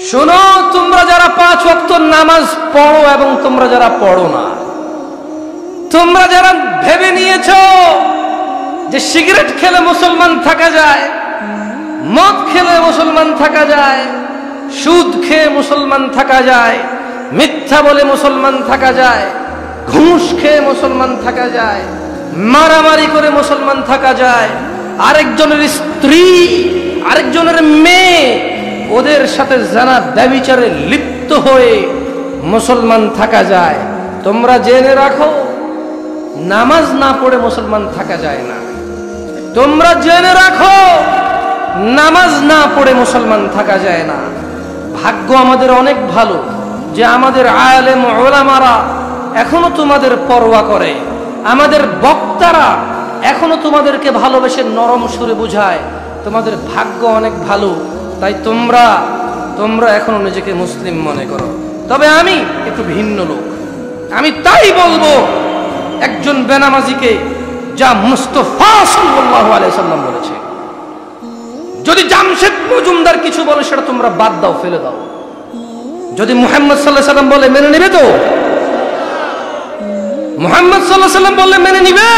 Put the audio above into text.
শোনো, তোমরা যারা 5 ওয়াক্ত নামাজ পড়ো এবং তোমরা যারা পড়ো না, তোমরা যারা ভেবে নিয়েছো যে সিগারেট খেলে মুসলমান থাকা যায়, মদ খেলে মুসলমান থাকা যায়, সুদ খেয়ে মুসলমান থাকা যায়, মিথ্যা বলে মুসলমান থাকা যায়, ঘুষ খেয়ে মুসলমান থাকা যায়, মারামারি করে মুসলমান থাকা যায়, আরেকজনের স্ত্রী আরেকজনের মেয়ে ওদের সাথে জানা ব্যভিচারে লিপ্ত হয়ে মুসলমান থাকা যায়। তোমরা জেনে রাখো, নামাজ না পড়ে মুসলমান থাকা যায় না। তোমরা জেনে রাখো, নামাজ না পড়ে মুসলমান থাকা যায় না। ভাগ্য আমাদের অনেক ভালো যে আমাদের আলেম ওলামারা এখনো তোমাদের পরোয়া করে, আমাদের বক্তারা এখনো তোমাদেরকে ভালোবেসে নরম সুরে বুঝায়। তোমাদের ভাগ্য অনেক ভালো, তাই তোমরা এখনো নিজেকে মুসলিম মনে করো। তবে আমি একটু ভিন্ন লোক। আমি তাই বলবো, একজন বেনামাজিকে যা মুস্তাফা সাল্লাল্লাহু আলাইহি সাল্লাম বলেছে, যদি জামশেদ মজুমদার কিছু বলে সেটা তোমরা বাদ দাও, ফেলে দাও। যদি মুহাম্মদ সাল্লাল্লাহু আলাইহি সাল্লাম বলে মেনে নিবে তো? মুহাম্মদ সাল্লাল্লাহু আলাইহি সাল্লাম বললে মেনে নিবে?